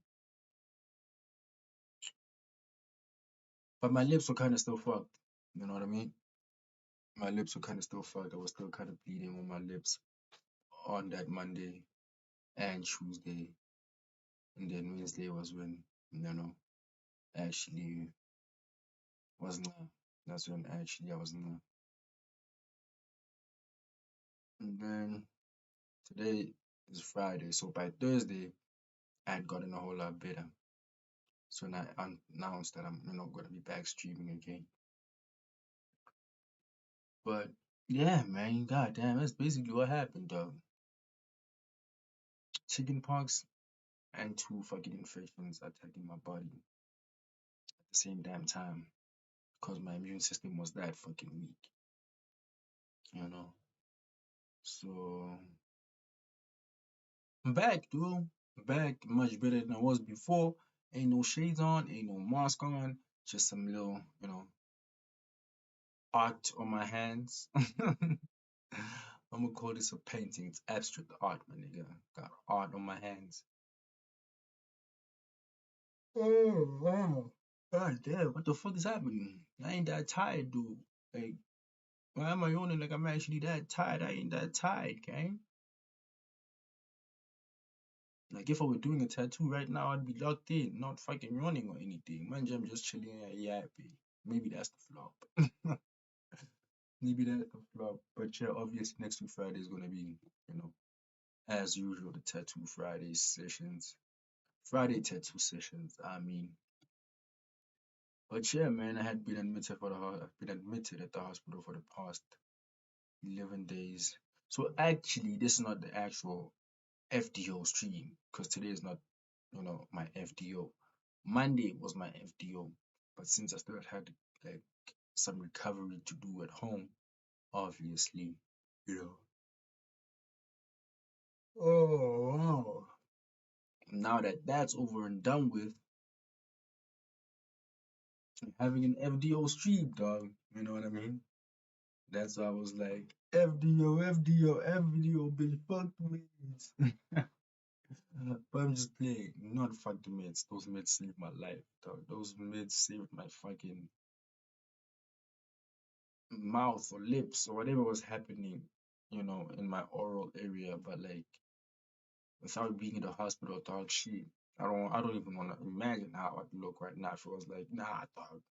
but my lips were kind of still fucked. You know what I mean? My lips were kind of still fucked. I was still kind of bleeding on my lips on that Monday and Tuesday, and then Wednesday was when actually wasn't. That's when actually I wasn't. And then today is Friday, so by Thursday I had gotten a whole lot better. So now I announced that I'm gonna be back streaming again. But yeah, man, goddamn, that's basically what happened, dog. Chicken pox and two fucking infections attacking my body at the same damn time because my immune system was that fucking weak, you know. So I'm back, dude. Back much better than I was before. Ain't no shades on, ain't no mask on, just some little, art on my hands. I'm gonna call this a painting. It's abstract art, my nigga. Got art on my hands. Oh, God damn, what the fuck is happening? I ain't that tired, dude. Like, why am I yawning like I'm actually that tired? I ain't that tired, gang. Like, if I were doing a tattoo right now, I'd be locked in, not fucking yawning or anything. Man, I'm just chilling at yappy. Maybe that's the flop. Maybe that's the flop. But yeah, obviously next week Friday is gonna be, as usual, the tattoo Friday sessions. Friday tattoo sessions. I mean, but yeah, man, I had been admitted I've been admitted at the hospital for the past 11 days. So actually, this is not the actual FDO stream because today is not, my FDO. Monday was my FDO, but since I still had like some recovery to do at home, obviously, you know. Oh, wow. Now that that's over and done with, I'm having an FDO stream, dog. You know what I mean? That's why I was like, FDO, FDO, FDO, bitch, fuck the meds. But I'm just playing. Not fuck the meds. Those meds saved my life, dog. Those meds saved my fucking mouth or lips or whatever was happening, in my oral area. But like, without being in the hospital, dog, shit. I don't even want to imagine how I'd look right now if it was like, nah, dog.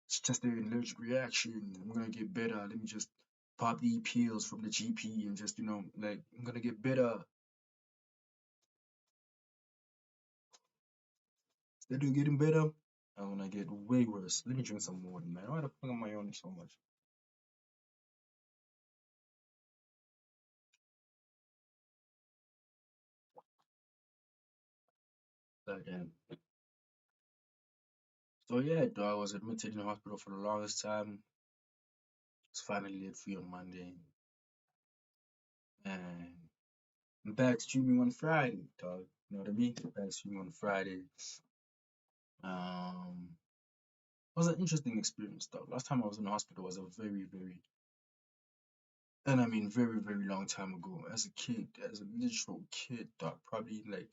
It's just an allergic reaction. I'm gonna get better. Let me just pop the pills from the GP and just, like, I'm gonna get better. Instead of getting better, I'm gonna get way worse. Let me drink some water, man. Why the fuck am I yawning so much? Again. So yeah, dog, I was admitted in the hospital for the longest time. It's finally laid free on Monday. And I'm back streaming on Friday, dog. You know what I mean? Back streaming on Friday. It was an interesting experience, dog. Last time I was in the hospital was a very, very, and I mean very, very long time ago. As a kid, as a literal kid, dog. Probably like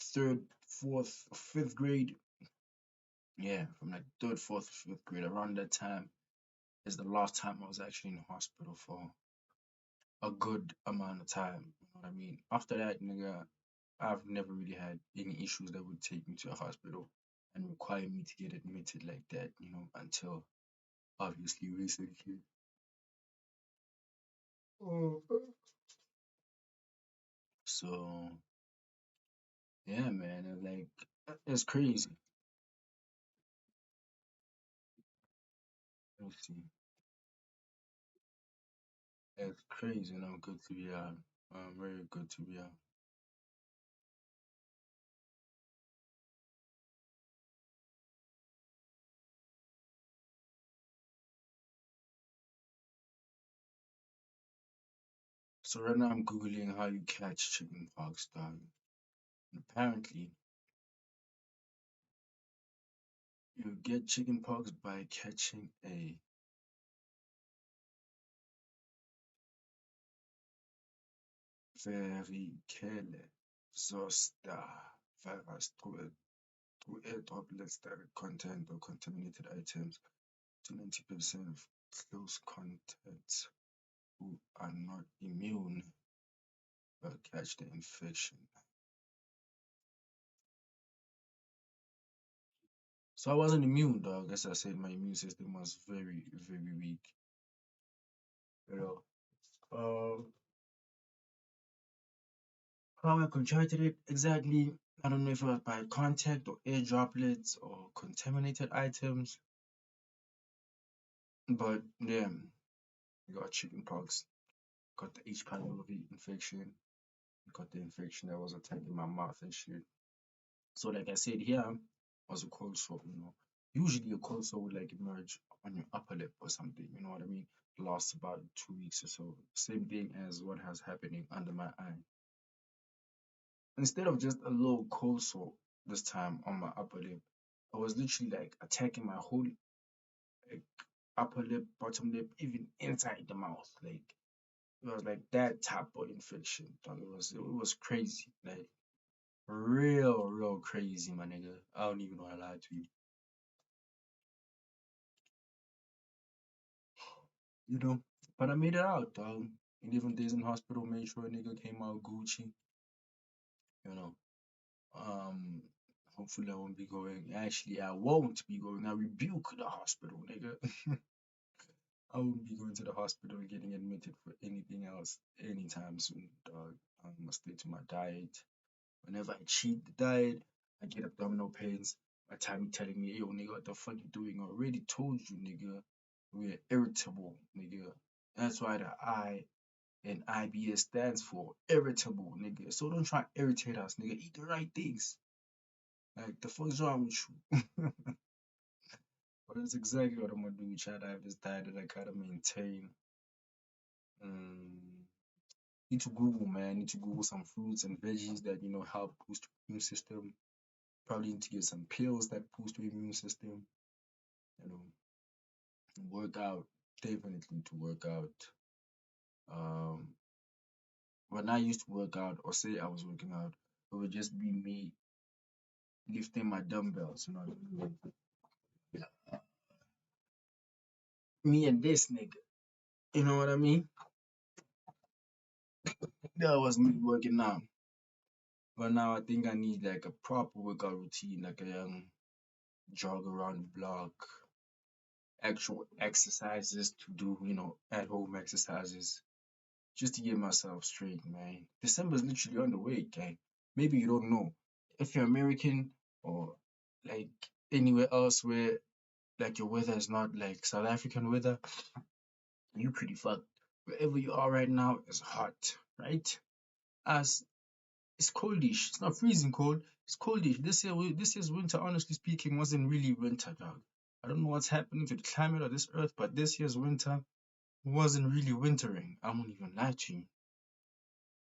third, fourth, fifth grade. Yeah, from like third, fourth, fifth grade. Around that time is the last time I was actually in the hospital for a good amount of time. You know what I mean? After that, nigga, I've never really had any issues that would take me to a hospital and require me to get admitted like that, until obviously recently. Oh. So yeah, man, it's crazy. Let's see. It's crazy and I'm good to be out. I'm very good to be out. So right now I'm Googling how you catch chicken pox, dog. And apparently you get chicken pox by catching a varicella zoster virus through air droplets that contain or contaminated items to 90% of close contacts who are not immune will catch the infection. So I wasn't immune, dog. As I said, my immune system was very, very weak. You know, how I contracted it exactly, I don't know if it was by contact or air droplets or contaminated items, but yeah, I got chickenpox, got the H. pylori infection, got the infection that was attacking my mouth and shit. So, like I said, here was a cold sore. Usually a cold sore would like emerge on your upper lip or something. You know what I mean? Lasts about 2 weeks or so. Same thing as what has happening under my eye. Instead of just a little cold sore this time on my upper lip, I was literally like attacking my whole like upper lip, bottom lip, even inside the mouth. Like it was like that type of infection. Dog. It was crazy. Like real, real crazy, my nigga. I don't even want to lie to you. You know? But I made it out, dog. 11 days in hospital, made sure a nigga came out Gucci. You know. Um hopefully I won't be going. Actually, I won't be going. I rebuke the hospital, nigga. I won't be going to the hospital getting admitted for anything else anytime soon, dog. I stick to my diet. Whenever I cheat the diet, I get abdominal pains. My tummy telling me, yo, nigga, what the fuck you doing? I already told you, nigga. We're irritable, nigga. That's why the I in IBS stands for irritable, nigga. So don't try to irritate us, nigga. Eat the right things. Like, the fuck's wrong with you? But that's exactly what I'm gonna do. Try to have this diet that I gotta maintain. Mm, need to Google, man. Need to Google some fruits and veggies that help boost the immune system. Probably need to get some pills that boost the immune system. You know, work out. Definitely to work out. Um, when I used to work out or say I was working out, it would just be me lifting my dumbbells. You know what I mean? Me and this nigga. You know what I mean? That was me working out. But now I think I need like a proper workout routine, like a jog around the block, actual exercises to do, at home exercises, just to get myself straight, man. December's literally on the way, gang. Maybe you don't know. If you're American or like anywhere else where like your weather is not like South African weather, you pretty fucked. Wherever you are right now is hot, right? As it's coldish. It's not freezing cold. It's coldish. This year's winter, honestly speaking, wasn't really winter, dog. I don't know what's happening to the climate of this earth, but this year's winter wasn't really wintering. I won't even lie to you.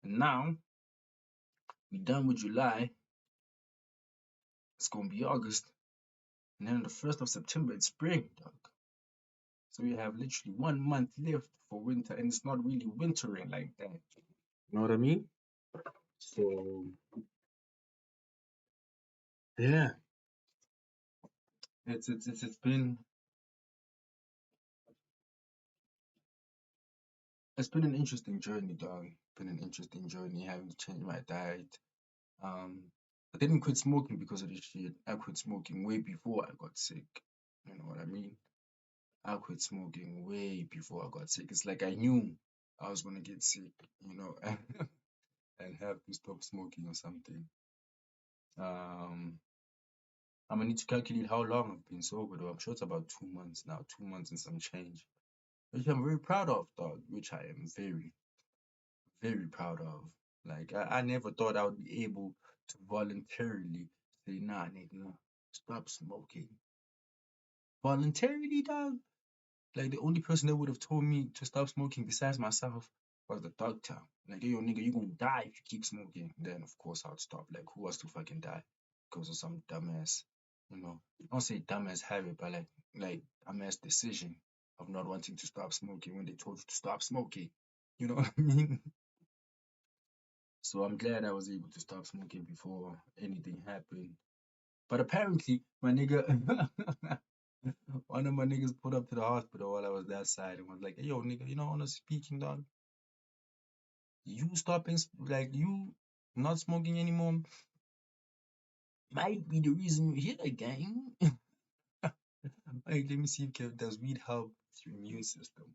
And now we done with July. It's gonna be August, and then on the 1st of September, it's spring, dog. So we have literally 1 month left for winter, and it's not really wintering like that. You know what I mean? So yeah, it's been an interesting journey, dog. Been an interesting journey having to change my diet. Um, I didn't quit smoking because of this shit. I quit smoking way before I got sick. You know what I mean? I quit smoking way before I got sick. It's like I knew I was gonna get sick, and have to stop smoking or something. Um, I'm gonna need to calculate how long I've been sober though. I'm sure it's about 2 months now, 2 months and some change, which I'm very proud of, dog. Which I am very, very proud of. Like I never thought I would be able to voluntarily say, nah, nigga, stop smoking. Voluntarily, dog. Like the only person that would have told me to stop smoking besides myself was the doctor. Like, yo, nigga, you gonna die if you keep smoking. Then of course I'd stop. Like, who wants to fucking die because of some dumbass, I don't say dumbass habit, but like dumbass decision of not wanting to stop smoking when they told you to stop smoking. You know what I mean? So I'm glad I was able to stop smoking before anything happened. But apparently, my nigga, one of my niggas put up to the hospital while I was that side and was like, "Hey, yo, nigga, honestly speaking, dog, you stopping, like, you not smoking anymore might be the reason you're here, gang." Like, let me see if does weed help with your immune system?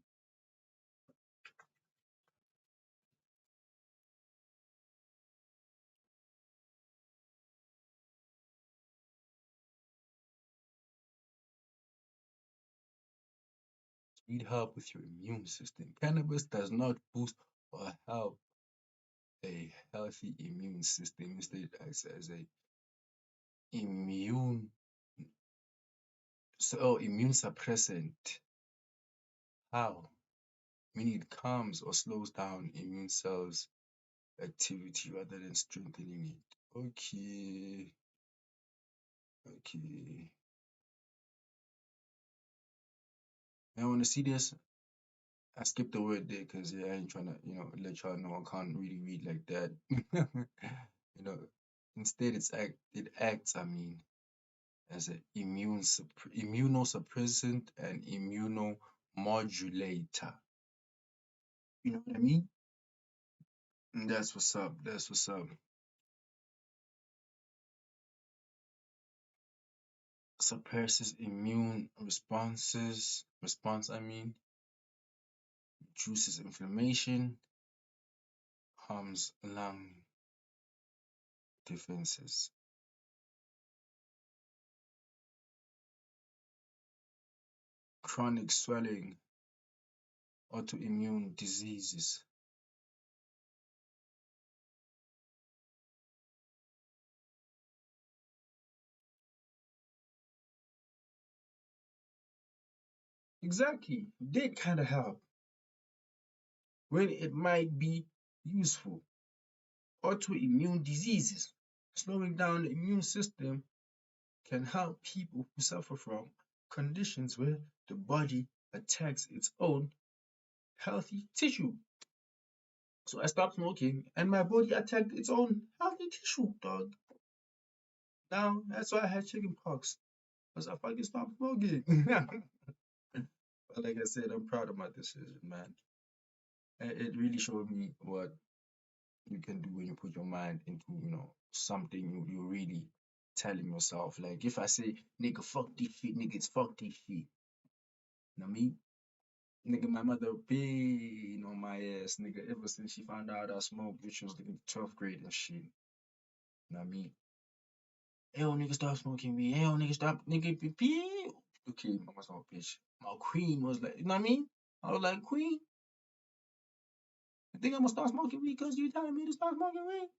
Weed help with your immune system. Cannabis does not boost or help a healthy immune system. Instead, it acts as a immune immune suppressant. How? Meaning it calms or slows down immune cells activity rather than strengthening it. Okay, okay. Now, want to see this? I skipped the word there because I ain't trying to, let y'all know I can't really read like that. you know, Instead, it acts. I mean, as an immunosuppressant and immunomodulator. You know what I mean? And that's what's up. That's what's up. Suppresses immune response, reduces inflammation, harms lung defenses. Chronic swelling, autoimmune diseases. Exactly, they kind of help when it might be useful. Autoimmune diseases. Slowing down the immune system can help people who suffer from conditions where the body attacks its own healthy tissue. So I stopped smoking and my body attacked its own healthy tissue, dog. Now that's why I had chicken pox. Because I fucking stopped smoking. But like I said, I'm proud of my decision, man. It really showed me what you can do when you put your mind into, something you really telling yourself. Like if I say, nigga, fuck this shit, niggas, fuck this shit. You know what I mean? Nigga, my mother been on my ass, nigga, ever since she found out I smoked, which was like in 12th grade and shit. You know what I mean? Hey, yo, nigga, stop smoking weed. Hey, yo, nigga, stop, nigga, pee. Okay, mama's my bitch. My queen was like, you know what I mean? I was like, queen, you think I'm gonna start smoking weed because you telling me to start smoking weed?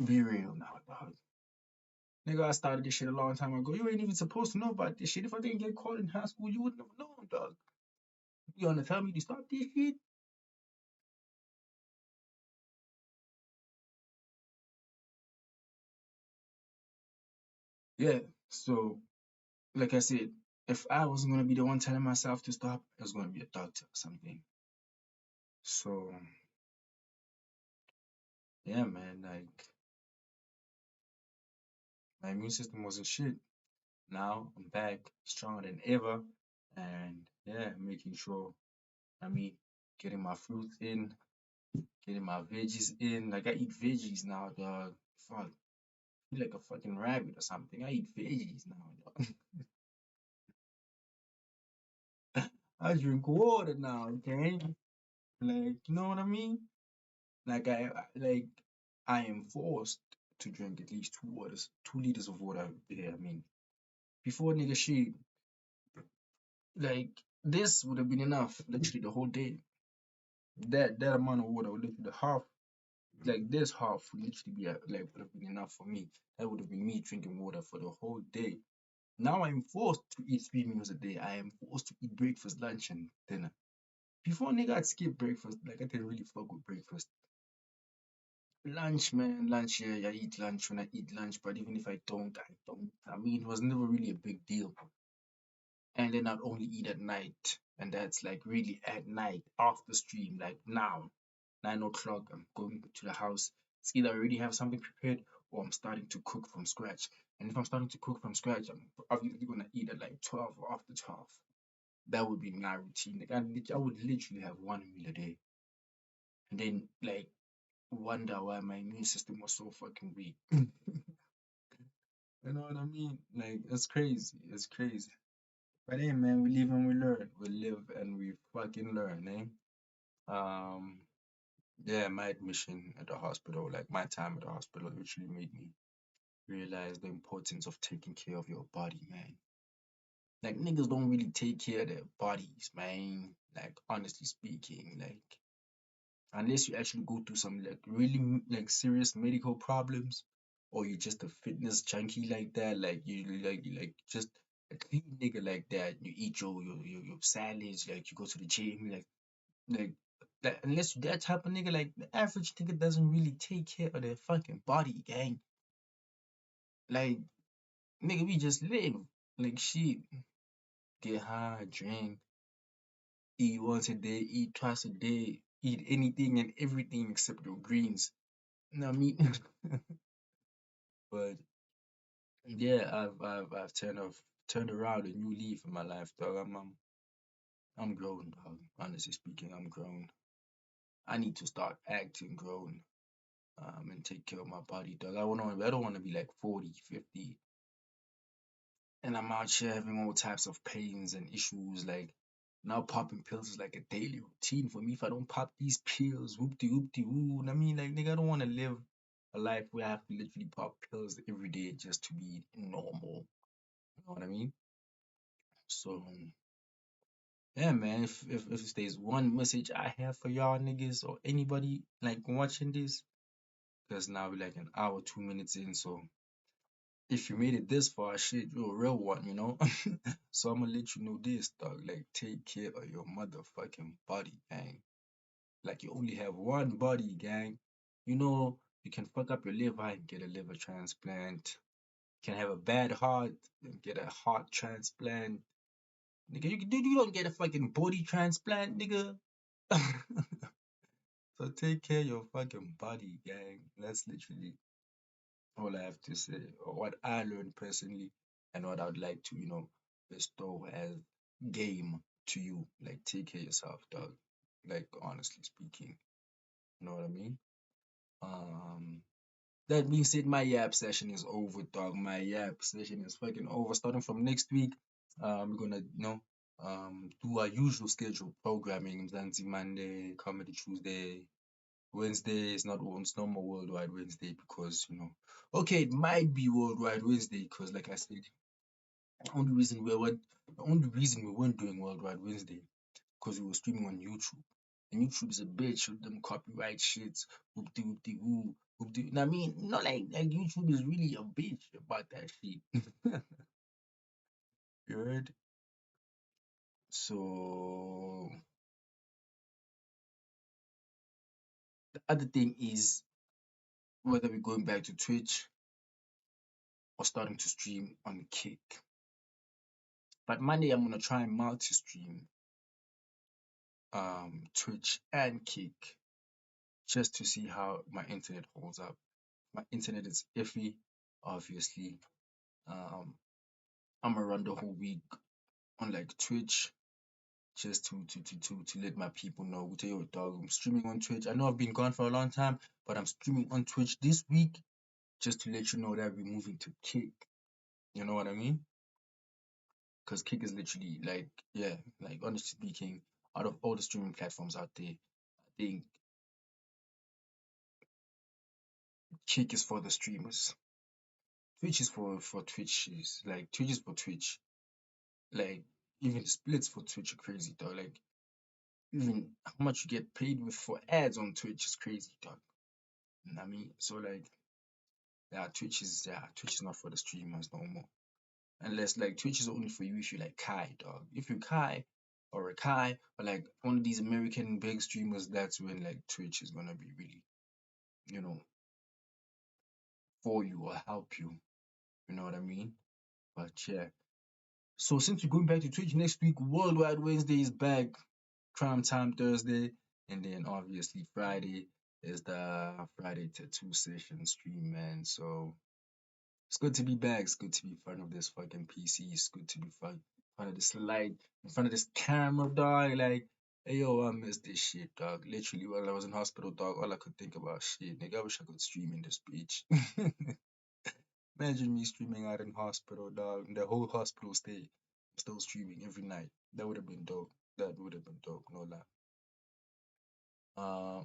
Be real now, dog. Nigga, I started this shit a long time ago. You ain't even supposed to know about this shit. If I didn't get caught in high school, you would never know, dog. You gonna tell me to stop this shit? Yeah. So, like I said, if I wasn't gonna be the one telling myself to stop, it was gonna be a doctor or something. So, yeah, man, like my immune system wasn't shit. Now I'm back stronger than ever, and yeah, making sure I mean getting my fruits in, getting my veggies in. Like I eat veggies now, dog. Fuck, I feel like a fucking rabbit or something. I eat veggies now, dog. I drink water now, okay? Like, you know what I mean? Like like I am forced to drink at least 2 liters of water a day. I mean, before nigga shit, like this would have been enough, literally the whole day. That amount of water would literally half, like this half would literally be like would have been enough for me. That would have been me drinking water for the whole day. Now I'm forced to eat 3 meals a day. I am forced to eat breakfast, lunch, and dinner. Before nigga, I'd skip breakfast. Like I didn't really fuck with breakfast. Lunch, man, lunch. Yeah, I eat lunch when I eat lunch. But even if I don't, I don't. I mean, it was never really a big deal. And then I'd only eat at night, and that's like really at night after stream. Like now, 9 o'clock, I'm going to the house. It's either I already have something prepared or I'm starting to cook from scratch. And if I'm starting to cook from scratch, I'm obviously gonna eat at like 12 or after 12. That would be my routine. Like I would literally have one meal a day, and then like wonder why my immune system was so fucking weak. You know what I mean? Like it's crazy. It's crazy. But hey, man, we live and we learn. We live and we fucking learn, eh? Um, yeah, my admission at the hospital, like my time at the hospital, literally made me realize the importance of taking care of your body, man. Like niggas don't really take care of their bodies, man. Like honestly speaking, like unless you actually go through some like really like serious medical problems, or you're just a fitness junkie like that, like you like just a clean nigga like that. You eat your salads, like you go to the gym, like that. Unless you that type of nigga, like the average nigga doesn't really take care of their fucking body, gang. Like nigga, we just live like shit. Get high, drink, eat once a day, eat twice a day, eat anything and everything except your greens. You know what I mean? But yeah, I've turned around a new leaf in my life, dog. I'm grown, dog. Honestly speaking, I'm grown. I need to start acting grown, and take care of my body, dog. I don't want to be like 40, 50, and I'm out here having all types of pains and issues. Like now, popping pills is like a daily routine for me. If I don't pop these pills, whoopty whoopty woo. I mean, like nigga, I don't want to live a life where I have to literally pop pills every day just to be normal. You know what I mean? So yeah, man. If there's one message I have for y'all niggas or anybody like watching this, because now we're like an hour, 2 minutes in, so if you made it this far, shit, you're a real one, you know? So I'm gonna let you know this, dog. Like, take care of your motherfucking body, gang. Like, you only have one body, gang. You know, you can fuck up your liver and get a liver transplant. You can have a bad heart and get a heart transplant. Nigga, you don't get a fucking body transplant, nigga. So take care of your fucking body, gang. That's literally all I have to say, or what I learned personally, and what I would like to, bestow as game to you. Like, take care of yourself, dog. Like, honestly speaking, you know what I mean? Um, that being said, my yap session is over, dog. My yap session is fucking over. Starting from next week, we're gonna, do our usual schedule programming. Zanzi Monday, Comedy Tuesday, Wednesday is not it's no more Worldwide Wednesday because okay, it might be Worldwide Wednesday because like I said, the only reason we weren't doing Worldwide Wednesday because we were streaming on YouTube. And YouTube is a bitch with them copyright shits, whoopty whoopty woo, whoopty. I mean, not like YouTube is really a bitch about that shit. You heard? So the other thing is whether we're going back to Twitch or starting to stream on Kick. But Monday I'm gonna try and multi-stream Twitch and Kick just to see how my internet holds up. My internet is iffy, obviously. I'm gonna run the whole week on like Twitch just to let my people know. Tell you, dog, I'm streaming on Twitch. I know I've been gone for a long time, but I'm streaming on Twitch this week just to let you know that we're moving to Kick. You know what I mean? Because Kick is literally like, yeah, like honestly speaking, out of all the streaming platforms out there, I think Kick is for the streamers. Twitch is for Twitch. Like Twitch is for Twitch. Like even the splits for Twitch are crazy, dog. Like even how much you get paid with for ads on Twitch is crazy, dog. You know what I mean? So like, Twitch is not for the streamers no more. Unless like Twitch is only for you if you like Kai, dog. If you're Kai or a Kai or like one of these American big streamers, that's when like Twitch is gonna be really, you know, for you or help you. You know what I mean? But yeah. So since we're going back to Twitch next week, Worldwide Wednesday is back, Crime Time Thursday, and then obviously Friday is the Friday Tattoo Session stream, man. So it's good to be back. It's good to be in front of this fucking PC. It's good to be in front of this light, in front of this camera, dog. Like, hey yo, I miss this shit, dog. Literally, while I was in hospital, dog, all I could think about shit, nigga. I wish I could stream in this bitch. Imagine me streaming out in hospital, dog. The whole hospital stay still streaming every night. That would have been dope. That would have been dope, no lie.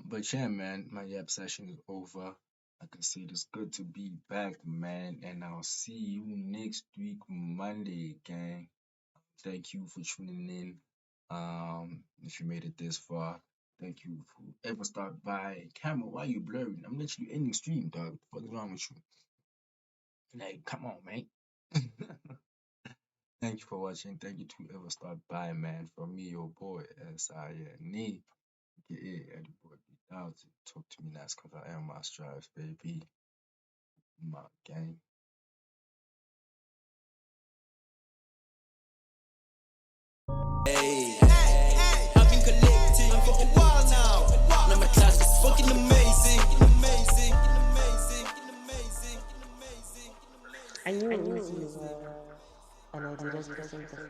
But yeah, man, my yap session is over. Like I said, it's good to be back, man. And I'll see you next week, Monday, gang. Thank you for tuning in. If you made it this far, thank you for ever start by. Camera, why you blurring? I'm literally ending stream, dog. What's wrong with you? Like, come on, man. Thank you for watching. Thank you to ever start by, man. From me, your boy, S.I.N.E, aka Eddie Boy Down to talk to me nice because I am my strives, baby. My gang. Hey, I've been collecting for a while now. Now my class is fucking amazing. I knew it was you, and I didn't present the